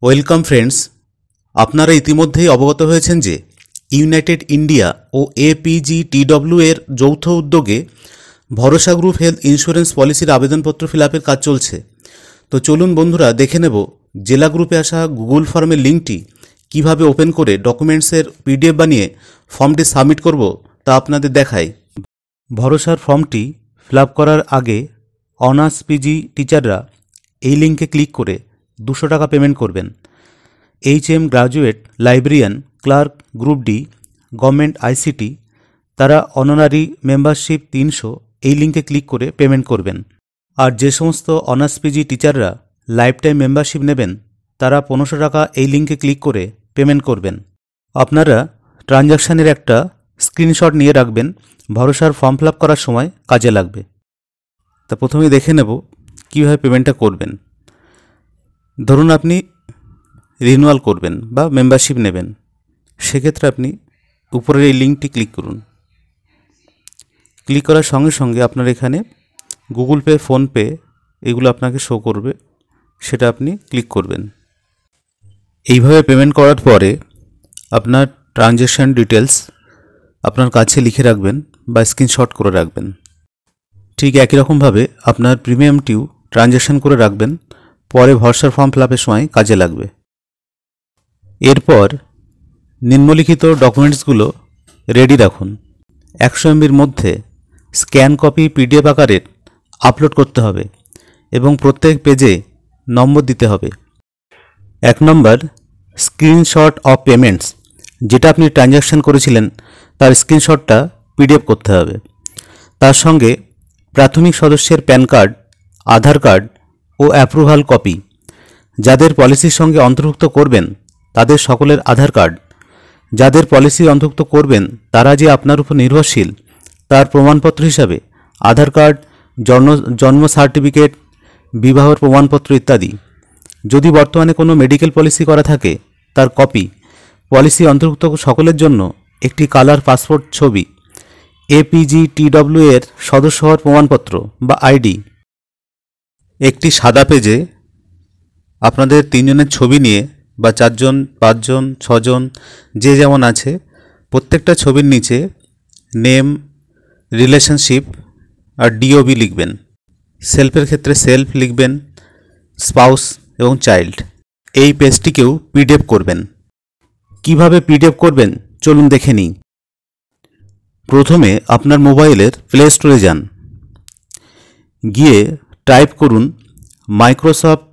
Welcome friends, আপনারা ইতিমধ্যেই অবগত হয়েছেন যে ইউনাইটেড ইন্ডিয়া ও APGTW এর যৌথ উদ্যোগে ভরসা গ্রুপ হেলথ ইন্স্যুরেন্স পলিসির আবেদনপত্র ফিল আপের কাজ চলছে। তো চলুন বন্ধুরা, দেখে নেব জেলা গ্রুপে আসা গুগল ফর্মের লিঙ্কটি কিভাবে ওপেন করে ডকুমেন্টসের PDF বানিয়ে ফর্মটি সাবমিট করব তা আপনাদের দেখাই। ভরসার ফর্মটি ফিল আপ করার আগে অনার্স PG টিচাররা এই লিঙ্কে ক্লিক করে 200 টাকা পেমেন্ট করবেন। HM graduate, librarian, clerk, group D, government ICT তারা অনারারি মেম্বারশিপ 300 এই লিঙ্কে ক্লিক করে পেমেন্ট করবেন। আর যে সমস্ত অনার্স PG টিচাররা লাইফ টাইম মেম্বারশিপ নেবেন তারা 1500 টাকা এই লিঙ্কে ক্লিক করে পেমেন্ট করবেন। আপনারা ট্রানজ্যাকশানের একটা স্ক্রিনশট নিয়ে রাখবেন, ভরসার ফর্ম ফিল আপ করার সময় কাজে লাগবে। তা প্রথমে দেখে নেব কীভাবে পেমেন্টটা করবেন। ধরুন আপনি রিনিউয়াল করবেন বা মেম্বারশিপ নেবেন, সেক্ষেত্রে আপনি উপরের এই লিঙ্কটি ক্লিক করুন। ক্লিক করার সঙ্গে সঙ্গে আপনার এখানে গুগল পে, ফোনপে এগুলো আপনাকে শো করবে, সেটা আপনি ক্লিক করবেন। এইভাবে পেমেন্ট করার পরে আপনার ট্রানজ্যাকশান ডিটেলস আপনার কাছে লিখে রাখবেন বা স্ক্রিনশট করে রাখবেন। ঠিক একই রকমভাবে আপনার প্রিমিয়ামটিও ট্রানজ্যাকশান করে রাখবেন, পরে ভরসার ফর্ম ফিল আপের সময় কাজে লাগবে। এরপর নিম্নলিখিত ডকুমেন্টসগুলো রেডি রাখুন। 100 MBর মধ্যে স্ক্যান কপি PDF আকারের আপলোড করতে হবে এবং প্রত্যেক পেজে নম্বর দিতে হবে। 1 নম্বর, স্ক্রিনশট অফ পেমেন্টস, যেটা আপনি ট্রানজ্যাকশান করেছিলেন তার স্ক্রিনশটটা PDF করতে হবে। তার সঙ্গে প্রাথমিক সদস্যের প্যান কার্ড, আধার কার্ড ও অ্যাপ্রুভাল কপি, যাদের পলিসির সঙ্গে অন্তর্ভুক্ত করবেন তাদের সকলের আধার কার্ড, যাদের পলিসি অন্তর্ভুক্ত করবেন তারা যে আপনার উপর নির্ভরশীল তার প্রমাণপত্র হিসাবে আধার কার্ড, জন্ম সার্টিফিকেট, বিবাহের প্রমাণপত্র ইত্যাদি। যদি বর্তমানে কোনো মেডিকেল পলিসি করা থাকে তার কপি, পলিসি অন্তর্ভুক্ত সকলের জন্য একটি কালার পাসপোর্ট ছবি, APGTW এর সদস্য হওয়ার প্রমাণপত্র বা ID। একটি সাদা পেজে আপনাদের 3 জনের ছবি নিয়ে বা 4 জন, 5 জন, 6 জন যে যেমন আছে, প্রত্যেকটা ছবির নিচে নেম, রিলেশনশিপ আর DOB লিখবেন। সেলফের ক্ষেত্রে সেলফ লিখবেন, স্পাউস এবং চাইল্ড। এই পেজটিকেও PDF করবেন। কিভাবে PDF করবেন চলুন দেখে নিই। প্রথমে আপনার মোবাইলের প্লে স্টোরে যান, গিয়ে টাইপ করুন মাইক্রোসফট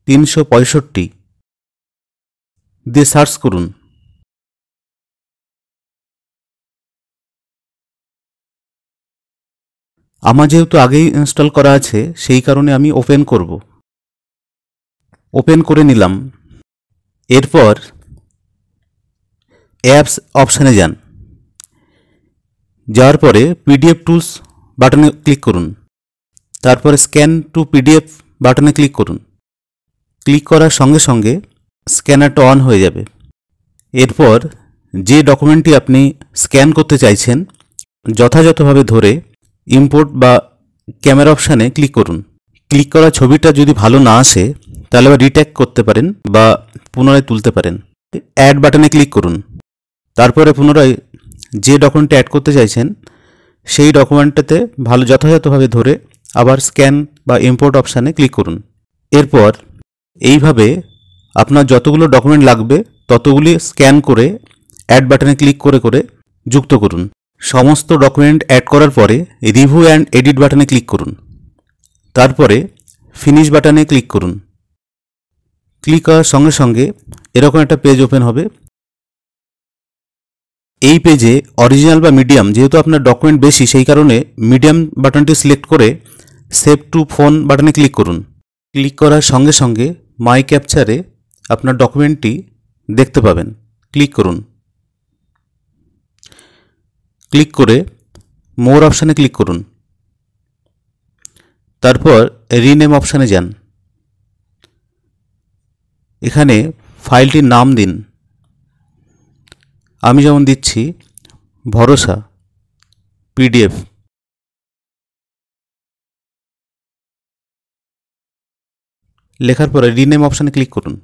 365 দিয়ে সার্চ করুন। আমার যেহেতু আগেই ইনস্টল করা আছে সেই কারণে আমি ওপেন করব। ওপেন করে নিলাম। এরপর অ্যাপস অপশানে যান, যাওয়ার পরে PDF টুলস বাটনে ক্লিক করুন। তারপরে স্ক্যান টু PDF বাটনে ক্লিক করুন। ক্লিক করার সঙ্গে সঙ্গে স্ক্যানারটা অন হয়ে যাবে। এরপর যে ডকুমেন্টটি আপনি স্ক্যান করতে চাইছেন যথাযথভাবে ধরে ইম্পোর্ট বা ক্যামেরা অপশানে ক্লিক করুন। ক্লিক করা ছবিটা যদি ভালো না আসে তাহলে আবার রিটেক করতে পারেন বা পুনরায় তুলতে পারেন। অ্যাড বাটনে ক্লিক করুন। তারপরে পুনরায় যে ডকুমেন্টটা অ্যাড করতে চাইছেন সেই ডকুমেন্টটাতে ভালো যথাযথভাবে ধরে আবার স্ক্যান বা ইম্পোর্ট অপশানে ক্লিক করুন। এরপর এইভাবে আপনার যতগুলো ডকুমেন্ট লাগবে ততগুলি স্ক্যান করে অ্যাড বাটনে ক্লিক করে করে যুক্ত করুন। সমস্ত ডকুমেন্ট অ্যাড করার পরে রিভিউ অ্যান্ড এডিট বাটনে ক্লিক করুন। তারপরে ফিনিশ বাটনে ক্লিক করুন। ক্লিক করার সঙ্গে সঙ্গে এরকম একটা পেজ ওপেন হবে। এই পেজে অরিজিনাল বা মিডিয়াম, যেহেতু আপনার ডকুমেন্ট বেশি সেই কারণে মিডিয়াম বাটনটি সিলেক্ট করে সেভ টু ফোন বাটনে ক্লিক করুন। ক্লিক করার সঙ্গে সঙ্গে মাই ক্যাপচারে আপনার ডকুমেন্টটি দেখতে পাবেন। ক্লিক করুন। ক্লিক করে মোর অপশানে ক্লিক করুন। তারপর রিনেম অপশানে যান। এখানে ফাইলটির নাম দিন। আমি যেমন দিচ্ছি ভরসা PDF। লেখার পরে রিনেম অপশানে ক্লিক করুন।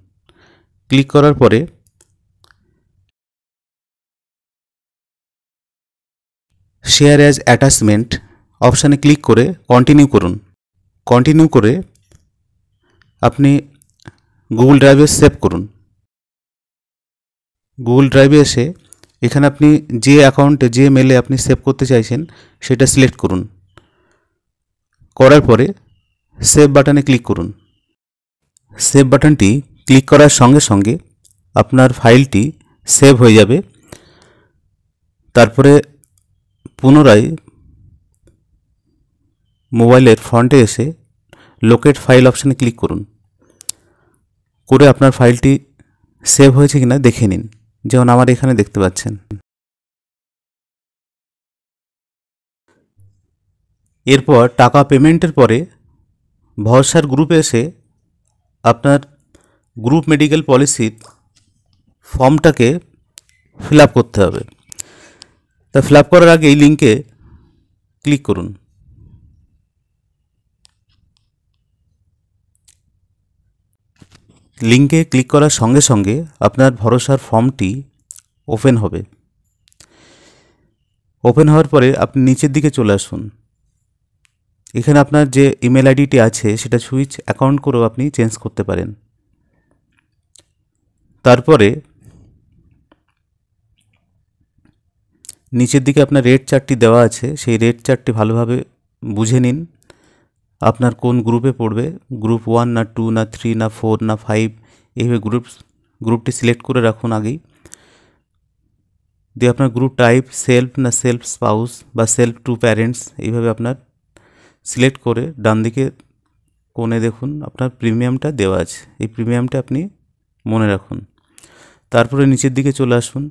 ক্লিক করার পরে শেয়ার অ্যাজ অ্যাটাচমেন্ট অপশানে ক্লিক করে কন্টিনিউ করুন। কন্টিনিউ করে আপনি গুগল ড্রাইভে সেভ করুন। গুগল ড্রাইভে এসে এখানে আপনি যে অ্যাকাউন্টে যে মেলে আপনি সেভ করতে চাইছেন সেটা সিলেক্ট করুন। করার পরে সেভ বাটনে ক্লিক করুন। সেভ বাটনটি ক্লিক করার সঙ্গে সঙ্গে আপনার ফাইলটি সেভ হয়ে যাবে। তারপরে পুনরায় মোবাইলের ফ্রন্টে এসে লোকেট ফাইল অপশানে ক্লিক করুন। করে আপনার ফাইলটি সেভ হয়েছে কিনা দেখে নিন, যেমন আমার এখানে দেখতে পাচ্ছেন। এরপর টাকা পেমেন্টের পরে ভরসার গ্রুপে এসে আপনার গ্রুপ মেডিকেল পলিসির ফর্মটাকে ফিল আপ করতে হবে। তা ফিল আপ করার আগে এই লিঙ্কে ক্লিক করুন। লিঙ্কে ক্লিক করার সঙ্গে সঙ্গে আপনার ভরসার ফর্মটি ওপেন হবে। ওপেন হওয়ার পরে আপনি নিচের দিকে চলে আসুন। এখানে আপনার যে ইমেল আইডিটি আছে সেটা সুইচ অ্যাকাউন্ট করেও আপনি চেঞ্জ করতে পারেন। তারপরে নিচের দিকে আপনার রেড চার্টটি দেওয়া আছে, সেই রেড চার্টটি ভালোভাবে বুঝে নিন আপনার কোন গ্রুপে পড়বে, গ্রুপ 1 না 2 না 3 না 4 না 5, এইভাবে গ্রুপটি সিলেক্ট করে রাখুন আগেই। দিয়ে আপনার গ্রুপ টাইপ সেলফ না সেলফ স্পাউস বা সেলফ টু প্যারেন্টস, এইভাবে আপনার সিলেক্ট করে ডান দিকে কোণে দেখুন আপনার প্রিমিয়ামটা দেওয়া আছে, এই প্রিমিয়ামটা আপনি মনে রাখুন। তারপরে নিচের দিকে চলে আসুন।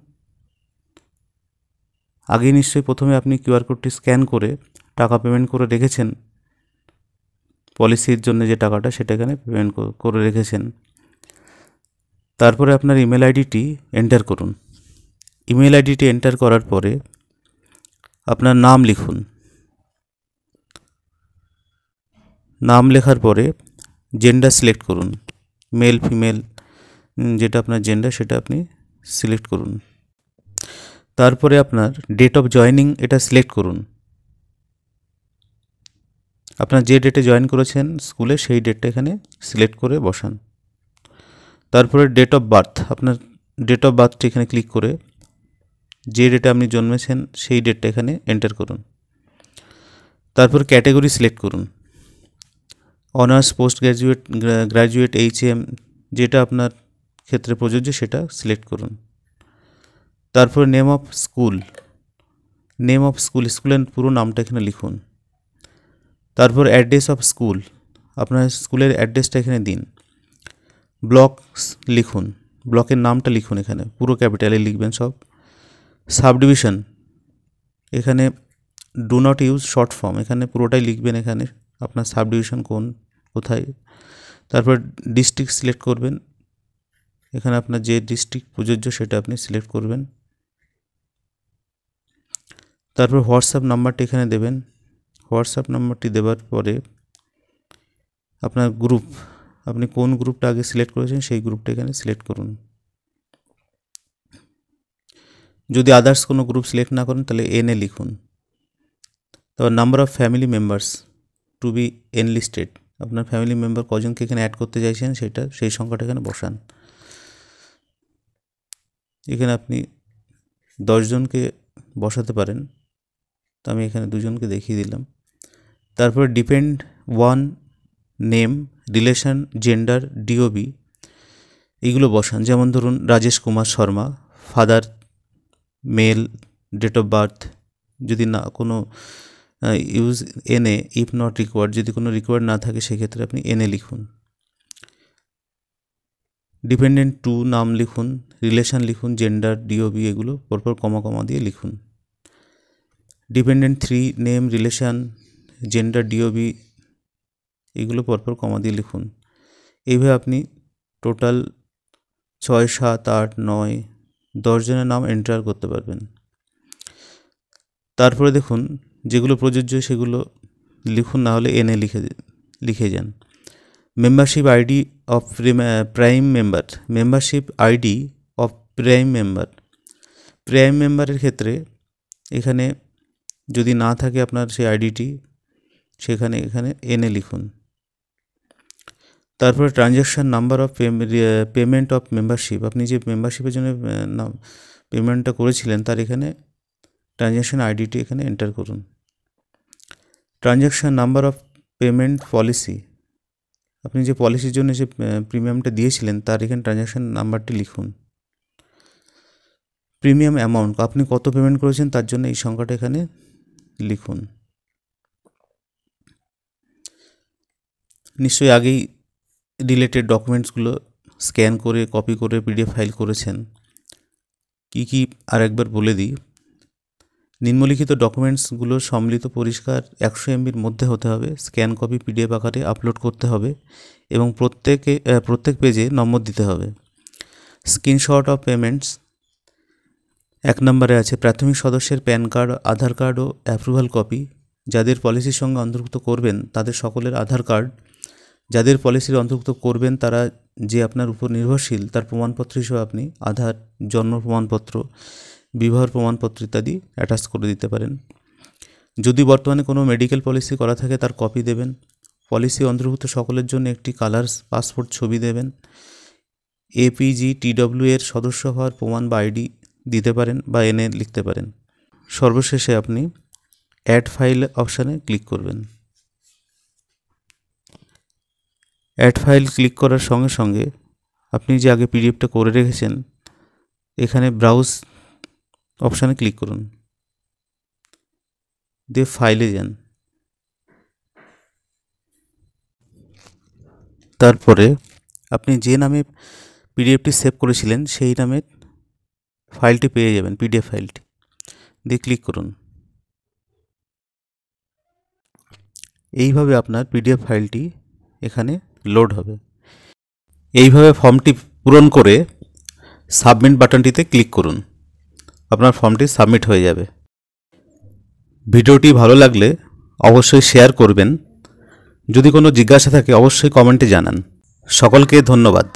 আগেই নিশ্চয়ই প্রথমে আপনি কিউআর কোডটি স্ক্যান করে টাকা পেমেন্ট করে রেখেছেন, পলিসির জন্য যে টাকাটা সেটা এখানে পেমেন্ট করে রেখেছেন। তারপরে আপনার ইমেল আইডিটি এন্টার করুন। ইমেল আইডিটি এন্টার করার পরে আপনার নাম লিখুন। নাম লেখার পরে জেন্ডার সিলেক্ট করুন, মেল ফিমেল যেটা আপনার জেন্ডার সেটা আপনি সিলেক্ট করুন। তারপরে আপনার ডেট অফ জয়নিং এটা সিলেক্ট করুন। আপনার যে ডেটে জয়েন করেছেন স্কুলে সেই ডেটটা এখানে সিলেক্ট করে বসান। তারপরে ডেট অফ বার্থ, আপনার ডেট অফ বার্থটা এখানে ক্লিক করে যে ডেটে আপনি জন্মেছেন সেই ডেটটা এখানে এন্টার করুন। তারপর ক্যাটাগরি সিলেক্ট করুন, honours, post graduate, graduate, HM যেটা আপনার ক্ষেত্রে প্রযোজ্য সেটা সিলেক্ট করুন। তারপর নেম অফ স্কুল, স্কুলের পুরো নামটা এখানে লিখুন। তারপর অ্যাড্রেস অফ স্কুল, আপনার স্কুলের অ্যাড্রেসটা এখানে দিন। ব্লক লিখুন, ব্লকের নামটা লিখুন, এখানে পুরো ক্যাপিটালে লিখবেন সব। সাবডিভিশন, এখানে do not use short form, এখানে পুরোটাই লিখবেন, এখানে আপনার সাবডিভিশন কোথায়। তারপর ডিস্ট্রিক্ট সিলেক্ট করবেন, এখানে আপনার যে ডিস্ট্রিক্ট প্রযোজ্য সেটা আপনি সিলেক্ট করবেন। তারপর হোয়াটসঅ্যাপ নাম্বারটি এখানে দেবেন। হোয়াটসঅ্যাপ নাম্বারটি দেওয়ার পরে আপনার গ্রুপ, আপনি কোন গ্রুপটা আগে সিলেক্ট করেছেন সেই গ্রুপটা এখানে সিলেক্ট করুন। যদি আদার্স কোনো গ্রুপ সিলেক্ট না করেন তাহলে NA লিখুন। তারপর number of family members to be enlisted, আপনার ফ্যামিলি মেম্বার কজনকে এখানে অ্যাড করতে চাইছেন সেই সংখ্যাটা এখানে বসান। এখানে আপনি 10 জনকে বসাতে পারেন, তো আমি এখানে 2 জনকে দেখিয়ে দিলাম। তারপর depend 1, name, relation, gender, DOB এইগুলো বসান। যেমন ধরুন Rajesh Kumar Sharma, father male, date of birth, যদি না কোনো use NA if not required, যদি কোনো রিকোয়ার্ড না থাকে সেক্ষেত্রে আপনি NA লিখুন। ডিপেন্ডেন্ট 2 নাম লিখুন, রিলেশন লিখুন, জেন্ডার, DOB এগুলো পরপর কমা দিয়ে লিখুন। Dependent 3 name, relation, gender, DOB এগুলো পরপর কমা দিয়ে লিখুন। এইভাবে আপনি টোটাল 6, 7, 8, 9, 10 জনের নাম এন্টার করতে পারবেন। তারপরে দেখুন যেগুলো প্রযোজ্য সেগুলো লিখুন, না হলে NA লিখে যান। Membership ID of prime member, membership ID of prime member, prime মেম্বারের ক্ষেত্রে এখানে যদি না থাকে আপনার সেই আইডিটি, সেখানে এখানে এনে লিখুন। তারপরে transaction number of payment of membership, আপনি যে মেম্বারশিপের জন্য পেমেন্টটা করেছিলেন তার এখানে ট্রানজ্যাকশান আইডিটি এখানে এন্টার করুন। Transaction number of payment policy, আপনি যে পলিসির জন্য যে প্রিমিয়ামটা দিয়েছিলেন তার এখানে ট্রানজ্যাকশান নাম্বারটি লিখুন। প্রিমিয়াম অ্যামাউন্ট, আপনি কত পেমেন্ট করেছেন তার জন্য এই সংখ্যাটা এখানে লিখুন। নিশ্চয়ই আগেই রিলেটেড ডকুমেন্টসগুলো স্ক্যান করে কপি করে পিডিএফ ফাইল করেছেন। কি কি আর একবার বলে দিই। নিম্নলিখিত ডকুমেন্টসগুলো সম্মিলিত পরিষ্কার 100 MBর মধ্যে হতে হবে, স্ক্যান কপি পিডিএফ আকারে আপলোড করতে হবে এবং প্রত্যেক পেজে নম্বর দিতে হবে। স্ক্রিনশট অফ পেমেন্টস 1 নম্বরে আছে প্রাথমিক সদস্যের প্যান কার্ড, আধার কার্ড ও অ্যাপ্রুভাল কপি। যাদের পলিসির সঙ্গে অন্তর্ভুক্ত করবেন তাদের সকলের আধার কার্ড, যাদের পলিসির অন্তর্ভুক্ত করবেন তারা যে আপনার উপর নির্ভরশীল তার প্রমাণপত্র হিসেবে আপনি আধার, জন্ম প্রমাণপত্র, বিবাহের প্রমাণপত্র ইত্যাদি অ্যাটাচ করে দিতে পারেন। যদি বর্তমানে কোনো মেডিকেল পলিসি করা থাকে তার কপি দেবেন। পলিসি অন্তর্ভুক্ত সকলের জন্য একটি কালার পাসপোর্ট ছবি দেবেন। APG/TW এর সদস্য হওয়ার প্রমাণ বা আইডি দিতে পারেন বা এনে লিখতে পারেন। সর্বশেষে আপনি অ্যাড ফাইল অপশানে ক্লিক করবেন। অ্যাড ফাইল ক্লিক করার সঙ্গে সঙ্গে আপনি যে আগে পিডিএফটা করে রেখেছেন এখানে ব্রাউজ অপশানে ক্লিক করুন, দিয়ে ফাইলে যান। তারপরে আপনি যে নামে পিডিএফটি সেভ করেছিলেন সেই নামের ফাইলটি পেয়ে যাবেন, পিডিএফ ফাইলটি, দিয়ে ক্লিক করুন। এইভাবে আপনার পিডিএফ ফাইলটি এখানে লোড হবে। এইভাবে ফর্মটি পূরণ করে সাবমিট বাটনটিতে ক্লিক করুন, আপনার ফর্মটি সাবমিট হয়ে যাবে। ভিডিওটি ভালো লাগলে অবশ্যই শেয়ার করবেন। যদি কোনো জিজ্ঞাসা থাকে অবশ্যই কমেন্টে জানান। সকলকে ধন্যবাদ।